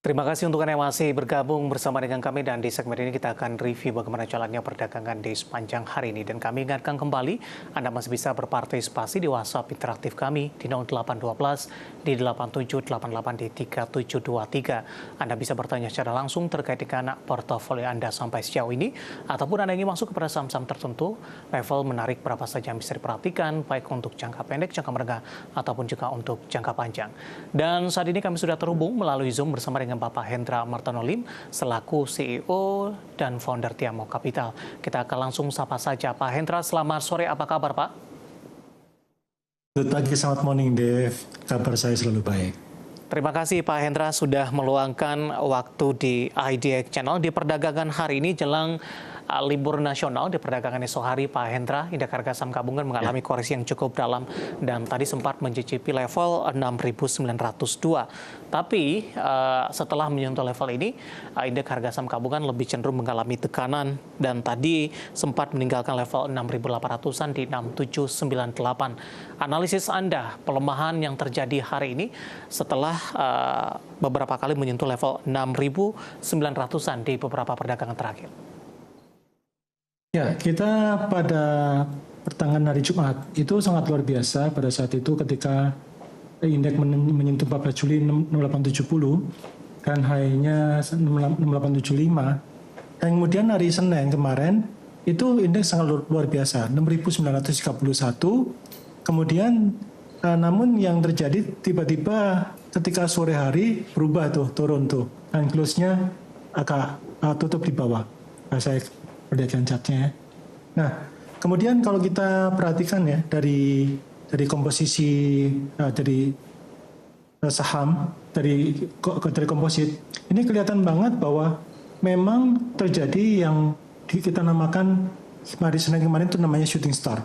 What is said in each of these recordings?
Terima kasih untuk Anda yang masih bergabung bersama dengan kami dan di segmen ini kita akan review bagaimana jalannya perdagangan di sepanjang hari ini. Dan kami ingatkan kembali, Anda masih bisa berpartisipasi di WhatsApp interaktif kami di 0812 di 8788 di 3723. Anda bisa bertanya secara langsung terkait dengan portofolio Anda sampai sejauh ini, ataupun Anda ingin masuk kepada saham-saham tertentu, level menarik berapa saja yang bisa diperhatikan, baik untuk jangka pendek, jangka menengah, ataupun juga untuk jangka panjang. Dan saat ini kami sudah terhubung melalui Zoom bersama dengan Bapak Hendra Martanolim selaku CEO dan founder Tiamo Capital. Kita akan langsung sapa saja Pak Hendra. Selamat sore, apa kabar Pak? Selamat pagi, selamat morning Dev. Kabar saya selalu baik. Terima kasih Pak Hendra sudah meluangkan waktu di IDX Channel di perdagangan hari ini jelang libur nasional. Di perdagangan esok hari, Pak Hendra, indeks harga saham gabungan mengalami koreksi yang cukup dalam dan tadi sempat mencicipi level 6.902. Tapi setelah menyentuh level ini, indeks harga saham gabungan lebih cenderung mengalami tekanan dan tadi sempat meninggalkan level 6.800-an di 6.798. Analisis Anda, pelemahan yang terjadi hari ini setelah beberapa kali menyentuh level 6.900-an di beberapa perdagangan terakhir. Ya, kita pada pertengahan hari Jumat itu sangat luar biasa pada saat itu ketika indeks menyentuh 14 Juli 6870 dan high-nya 6875. Dan kemudian hari Senin kemarin itu indeks sangat luar biasa 6931. Kemudian namun yang terjadi tiba-tiba ketika sore hari berubah turun dan close-nya agak tutup di bawah. Saya perhatikan chartnya. Nah, kemudian kalau kita perhatikan ya dari komposisi dari saham dari komposit, ini kelihatan banget bahwa memang terjadi yang kita namakan hari Senin kemarin itu namanya shooting star.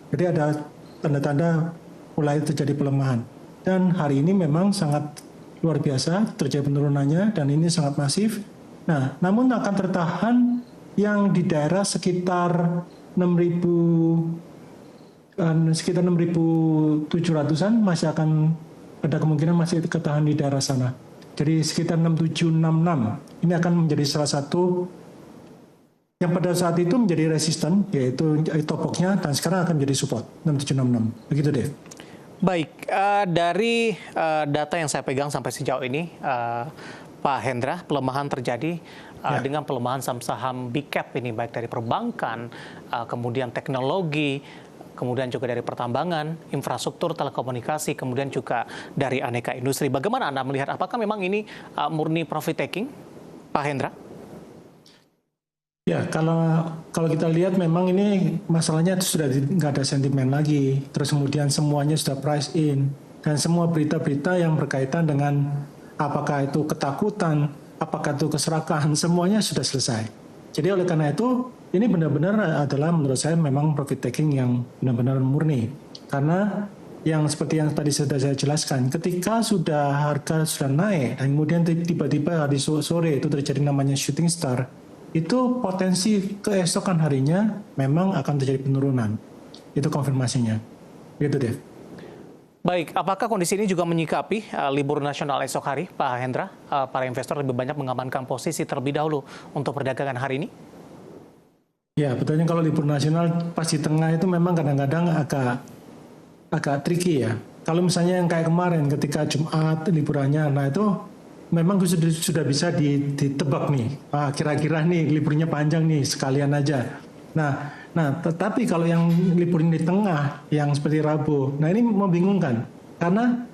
Jadi ada tanda-tanda mulai terjadi pelemahan. Dan hari ini memang sangat luar biasa terjadi penurunannya dan ini sangat masif. Nah, namun akan tertahan yang di daerah sekitar 6.700-an masih akan ada kemungkinan masih ketahan di daerah sana. Jadi sekitar 6766 ini akan menjadi salah satu yang pada saat itu menjadi resisten, yaitu topoknya, dan sekarang akan menjadi support 6766. Begitu Dev. Baik, dari data yang saya pegang sampai sejauh ini, Pak Hendra, pelemahan terjadi dengan pelemahan saham-saham big cap ini, baik dari perbankan, kemudian teknologi, kemudian juga dari pertambangan, infrastruktur, telekomunikasi, kemudian juga dari aneka industri. Bagaimana Anda melihat, apakah memang ini murni profit taking, Pak Hendra? Ya, kalau kita lihat memang ini masalahnya sudah nggak ada sentimen lagi. Terus kemudian semuanya sudah price in. Dan semua berita-berita yang berkaitan dengan apakah itu ketakutan, apakah itu keserakahan, semuanya sudah selesai. Jadi oleh karena itu, ini benar-benar adalah menurut saya memang profit taking yang benar-benar murni. Karena yang seperti yang tadi sudah saya jelaskan, ketika harga sudah naik, dan kemudian tiba-tiba hari sore itu terjadi namanya shooting star, itu potensi keesokan harinya memang akan terjadi penurunan. Itu konfirmasinya. Gitu Dev. Baik, apakah kondisi ini juga menyikapi libur nasional esok hari, Pak Hendra? Para investor lebih banyak mengamankan posisi terlebih dahulu untuk perdagangan hari ini? Ya, betulnya kalau libur nasional pas di tengah itu memang kadang-kadang agak tricky ya. Kalau misalnya yang kayak kemarin ketika Jumat liburannya, nah itu memang sudah bisa ditebak nih. Kira-kira nih liburnya panjang nih, sekalian aja. Nah, tetapi kalau yang liburan di tengah, yang seperti Rabu, nah ini membingungkan. Karena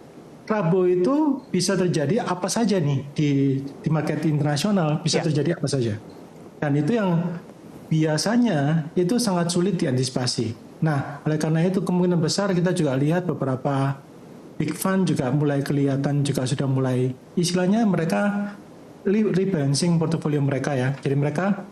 Rabu itu bisa terjadi apa saja nih di market internasional, bisa terjadi apa saja. Dan itu yang biasanya itu sangat sulit diantisipasi. Nah, oleh karena itu kemungkinan besar kita juga lihat beberapa big fund juga mulai kelihatan juga sudah mulai, istilahnya mereka rebalancing portofolio mereka ya. Jadi mereka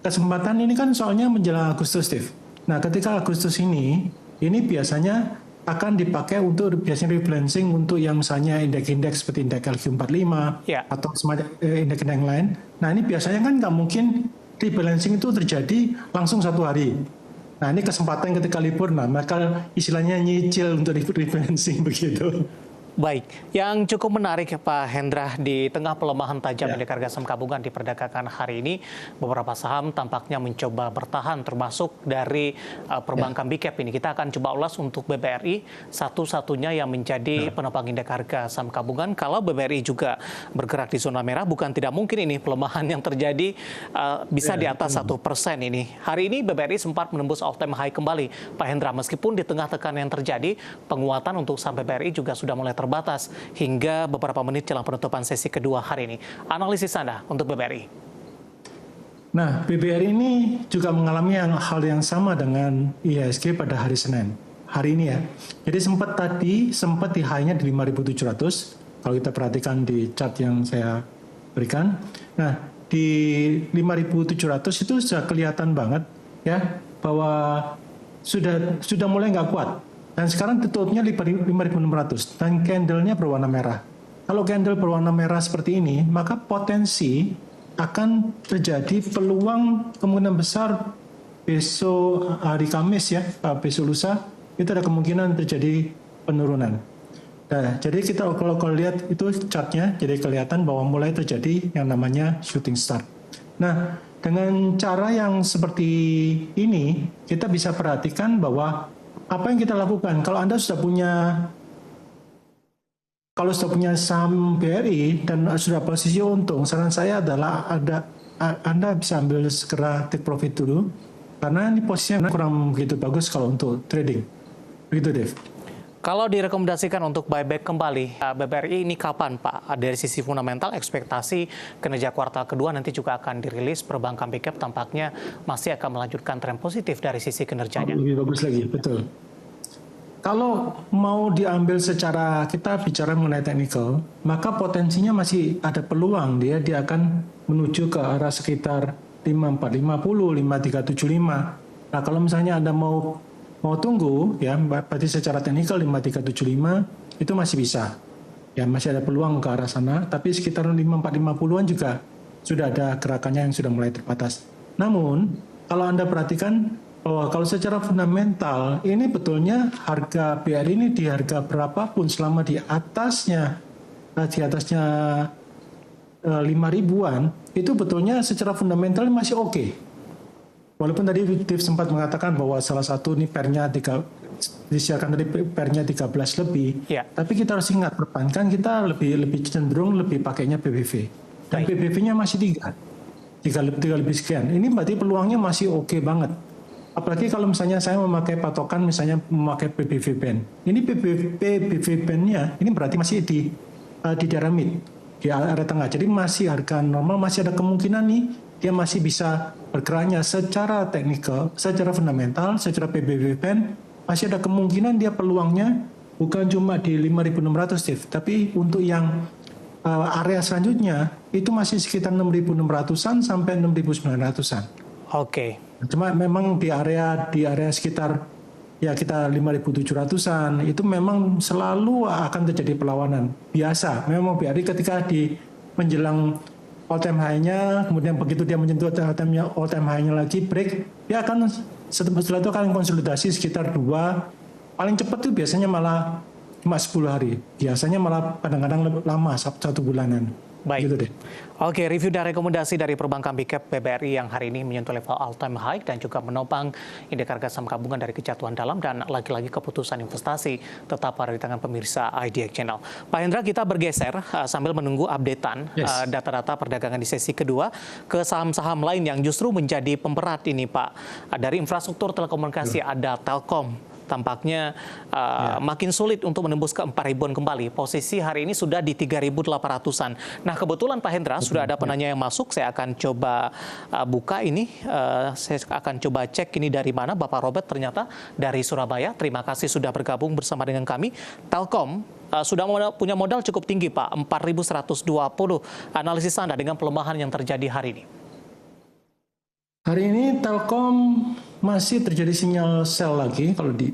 kesempatan ini kan soalnya menjelang Agustus, Steve. Nah, ketika Agustus ini biasanya akan dipakai untuk biasanya rebalancing untuk yang misalnya indeks-indeks seperti indeks LQ45 atau semacam indeks-indeks yang lain. Nah, ini biasanya kan nggak mungkin rebalancing itu terjadi langsung satu hari. Nah, ini kesempatan ketika libur, nah maka istilahnya nyicil untuk rebalancing begitu. Baik, yang cukup menarik Pak Hendra, di tengah pelemahan tajam indeks harga saham gabungan di perdagangan hari ini, beberapa saham tampaknya mencoba bertahan, termasuk dari perbankan Big Cap ini. Kita akan coba ulas untuk BBRI, satu-satunya yang menjadi penopang indeks harga saham gabungan. Kalau BBRI juga bergerak di zona merah, bukan tidak mungkin ini pelemahan yang terjadi bisa di atas 1% ini. Hari ini BBRI sempat menembus all-time high kembali, Pak Hendra, meskipun di tengah tekanan yang terjadi, penguatan untuk saham BBRI juga sudah mulai terbatas hingga beberapa menit jelang penutupan sesi kedua hari ini. Analisis Anda untuk BBRI? Nah, BBRI ini juga mengalami hal yang sama dengan IHSG pada hari Senin. Hari ini ya. Jadi sempat di high-nya di 5.700. Kalau kita perhatikan di chart yang saya berikan. Nah, di 5.700 itu sudah kelihatan banget ya bahwa sudah mulai nggak kuat. Dan sekarang tutupnya 5.600 dan candle-nya berwarna merah. Kalau candle berwarna merah seperti ini, maka potensi akan terjadi peluang kemungkinan besar besok hari Kamis ya, besok lusa, itu ada kemungkinan terjadi penurunan. Nah, jadi kita kalau lihat itu chartnya, jadi kelihatan bahwa mulai terjadi yang namanya shooting star. Nah, dengan cara yang seperti ini, kita bisa perhatikan bahwa apa yang kita lakukan. Kalau Anda sudah punya saham BRI dan sudah posisi untung, saran saya adalah Anda bisa ambil segera take profit dulu, karena ini posisinya kurang begitu bagus kalau untuk trading. Begitu, Dave. Kalau direkomendasikan untuk buyback kembali, BBRI ini kapan, Pak? Dari sisi fundamental, ekspektasi kinerja kuartal kedua nanti juga akan dirilis. Perbankan Big Cap tampaknya masih akan melanjutkan tren positif dari sisi kinerjanya. Lebih bagus lagi, betul. Kalau mau diambil secara, kita bicara mengenai technical, maka potensinya masih ada peluang dia akan menuju ke arah sekitar 5450, 5375. Nah, kalau misalnya Anda mau tunggu ya, berarti secara teknikal 5375 itu masih bisa. Ya, masih ada peluang ke arah sana, tapi sekitar 5450-an juga sudah ada gerakannya yang sudah mulai terbatas. Namun, kalau Anda perhatikan bahwa kalau secara fundamental ini betulnya harga BRI ini di harga berapapun selama di atasnya 5.000-an itu betulnya secara fundamental masih oke. Walaupun tadi Dave sempat mengatakan bahwa salah satu ini disiarkan tadi pernya 13 lebih, tapi kita harus ingat perbankan kita lebih cenderung pakainya PBV. Dan PBV-nya masih 3 lebih sekian. Ini berarti peluangnya masih oke banget. Apalagi kalau misalnya saya memakai patokan, misalnya memakai PBV band. Ini PBV band-nya ini berarti masih di daerah mid, di area tengah. Jadi masih harga normal, masih ada kemungkinan nih dia masih bisa bergeraknya secara teknikal, secara fundamental, secara PBV band, masih ada kemungkinan dia peluangnya bukan cuma di 5.600, Steve, tapi untuk yang area selanjutnya itu masih sekitar 6.600-an sampai 6.900-an. Oke. Cuma memang di area sekitar ya kita 5.700-an itu memang selalu akan terjadi perlawanan. Biasa, memang BRI ketika di menjelang all-time high-nya, kemudian begitu dia menyentuh all-time high-nya lagi break, dia akan setelah itu akan konsolidasi sekitar 2, paling cepat itu biasanya malah cuma 10 hari. Biasanya malah kadang-kadang lama, 1 bulanan. Baik. Gitu deh. Oke, review dan rekomendasi dari perbankan Big Cap BBRI yang hari ini menyentuh level all-time high dan juga menopang indeks harga saham gabungan dari kejatuhan dalam, dan lagi-lagi keputusan investasi tetap ada di tangan pemirsa IDX Channel. Pak Hendra, kita bergeser sambil menunggu updatean data-data perdagangan di sesi kedua ke saham-saham lain yang justru menjadi pemberat ini, Pak. Dari infrastruktur telekomunikasi ada Telkom. Tampaknya makin sulit untuk menembus ke 4.000-an kembali. Posisi hari ini sudah di 3.800-an. Nah, kebetulan Pak Hendra sudah ada penanya yang masuk. Saya akan coba buka ini. Saya akan coba cek ini dari mana. Bapak Robert ternyata dari Surabaya. Terima kasih sudah bergabung bersama dengan kami. Telkom sudah punya modal cukup tinggi, Pak. 4.120. Analisis Anda dengan pelemahan yang terjadi hari ini. Hari ini Telkom masih terjadi sinyal sell lagi kalau di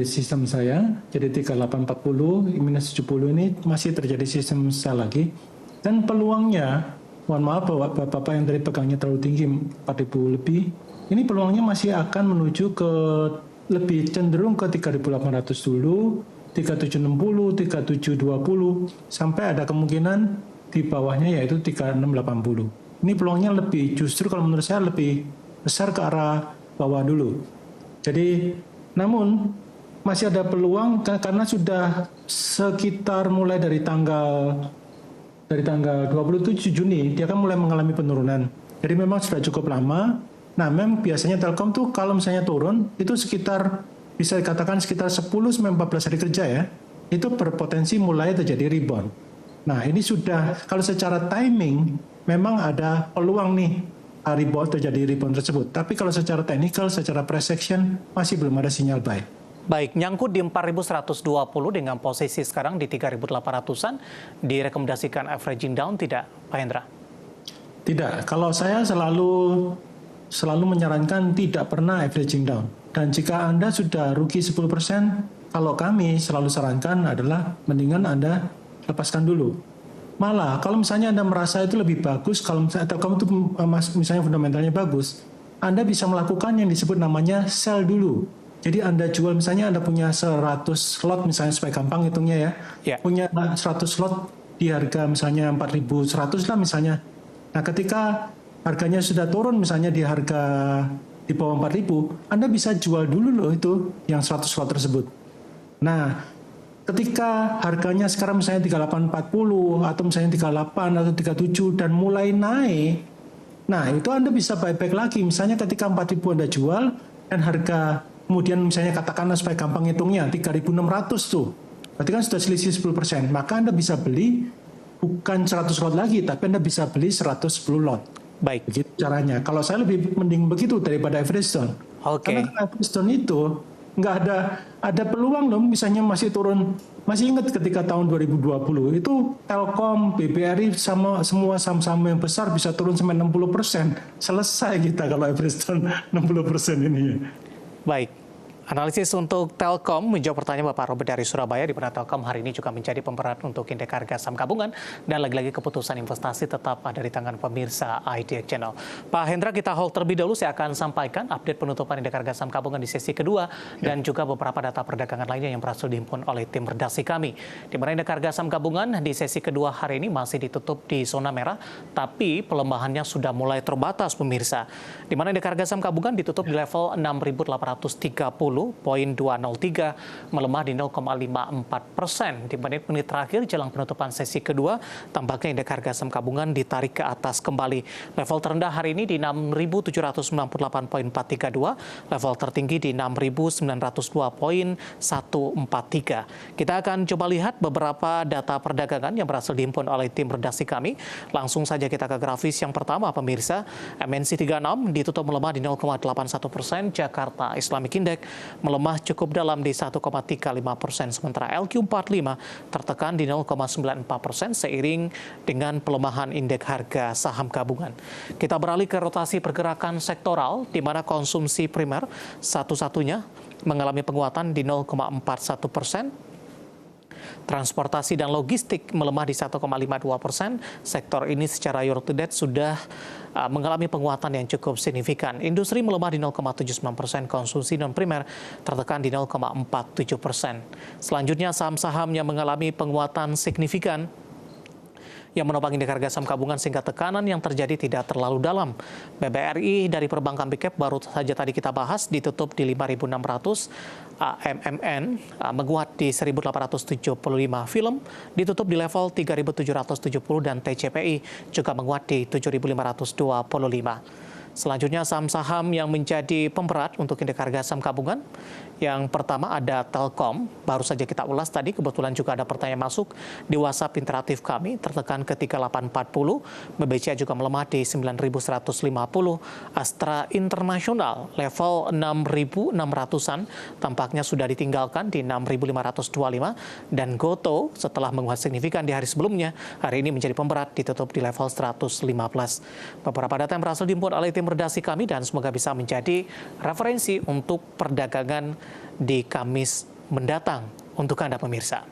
sistem saya. Jadi 3840 minus 70 ini masih terjadi sistem sell lagi. Dan peluangnya, mohon maaf Bapak yang tadi pegangnya terlalu tinggi 4.000 lebih, ini peluangnya masih akan menuju ke lebih cenderung ke 3.800 dulu, 3760, 3720, sampai ada kemungkinan di bawahnya yaitu 3680. Ini peluangnya justru kalau menurut saya lebih besar ke arah bawah dulu. Jadi, namun masih ada peluang karena sudah sekitar mulai dari tanggal 27 Juni dia kan mulai mengalami penurunan. Jadi memang sudah cukup lama. Nah, memang biasanya Telkom tuh kalau misalnya turun itu sekitar bisa dikatakan sekitar 10-14 hari kerja ya. Itu berpotensi mulai terjadi rebound. Nah, ini sudah kalau secara timing memang ada peluang nih terjadi rebound tersebut. Tapi kalau secara teknikal, secara price action masih belum ada sinyal buy. Baik, nyangkut di 4.120 dengan posisi sekarang di 3.800-an, direkomendasikan averaging down tidak, Pak Hendra? Tidak, kalau saya selalu menyarankan tidak pernah averaging down. Dan jika Anda sudah rugi 10%, kalau kami selalu sarankan adalah mendingan Anda lepaskan dulu. Malah, kalau misalnya Anda merasa itu lebih bagus, kalau misalnya Telkom itu misalnya fundamentalnya bagus, Anda bisa melakukan yang disebut namanya sell dulu. Jadi Anda jual misalnya Anda punya 100 slot misalnya supaya gampang hitungnya ya. Punya 100 slot di harga misalnya 4.100 lah misalnya. Nah, ketika harganya sudah turun misalnya di harga di bawah 4.000, Anda bisa jual dulu loh itu yang 100 slot tersebut. Nah, ketika harganya sekarang misalnya 38.40 atau misalnya 38 atau 37 dan mulai naik, nah itu Anda bisa buyback lagi. Misalnya ketika 4.000 Anda jual dan harga kemudian misalnya katakanlah supaya gampang hitungnya 3.600 tuh. Berarti kan sudah selisih 10%. Maka Anda bisa beli bukan 100 lot lagi, tapi Anda bisa beli 110 lot. Baik. Begitu caranya. Kalau saya lebih mending begitu daripada average down. Oke. Karena average down itu nggak ada peluang loh, misalnya masih turun. Masih ingat ketika tahun 2020 itu Telkom, BBRI sama semua saham-saham yang besar bisa turun sampai 60%. Selesai kita kalau average down 60% ini. Baik. Analisis untuk Telkom menjawab pertanyaan Bapak Robert dari Surabaya, di mana Telkom hari ini juga menjadi pemberat untuk indeks harga saham gabungan, dan lagi-lagi keputusan investasi tetap ada di tangan pemirsa IDX Channel. Pak Hendra, kita hold terlebih dahulu. Saya akan sampaikan update penutupan indeks harga saham gabungan di sesi kedua dan juga beberapa data perdagangan lainnya yang berhasil dihimpun oleh tim redaksi kami. Di mana indeks harga saham gabungan di sesi kedua hari ini masih ditutup di zona merah, tapi pelemahannya sudah mulai terbatas pemirsa. Di mana indeks harga saham gabungan ditutup di level 6.830. 203 melemah di 0,54%. Di menit-menit terakhir jelang penutupan sesi kedua, tampaknya indeks harga saham gabungan ditarik ke atas kembali. Level terendah hari ini di 6.798.432, level tertinggi di 6.902.143. Kita akan coba lihat beberapa data perdagangan yang berhasil dihimpun oleh tim redaksi kami. Langsung saja kita ke grafis yang pertama, pemirsa. MNC 36 ditutup melemah di 0,81%, Jakarta Islamic Index melemah cukup dalam di 1,35%, sementara LQ45 tertekan di 0,94% seiring dengan pelemahan indeks harga saham gabungan. Kita beralih ke rotasi pergerakan sektoral, di mana konsumsi primer satu-satunya mengalami penguatan di 0,41%. Transportasi dan logistik melemah di 1,52%. Sektor ini secara year to date sudah mengalami penguatan yang cukup signifikan. Industri melemah di 0,79%, konsumsi non-primer tertekan di 0,47%. Selanjutnya saham-saham yang mengalami penguatan signifikan yang menopang indeks harga saham gabungan sehingga tekanan yang terjadi tidak terlalu dalam. BBRI dari perbankan Big Cap baru saja tadi kita bahas ditutup di 5.600. MMN menguat di 1.875. Film ditutup di level 3.770 dan TCPI juga menguat di 7.525. Selanjutnya saham-saham yang menjadi pemberat untuk indeks harga saham gabungan. Yang pertama ada Telkom, baru saja kita ulas tadi, kebetulan juga ada pertanyaan masuk di WhatsApp interaktif kami, tertekan ke 3840, BBCA juga melemah di 9.150, Astra Internasional level 6.600-an tampaknya sudah ditinggalkan di 6.525, dan Goto setelah menguat signifikan di hari sebelumnya, hari ini menjadi pemberat ditutup di level 115. Beberapa data yang berhasil dihimpun oleh tim redaksi kami dan semoga bisa menjadi referensi untuk perdagangan di Kamis mendatang untuk Anda pemirsa.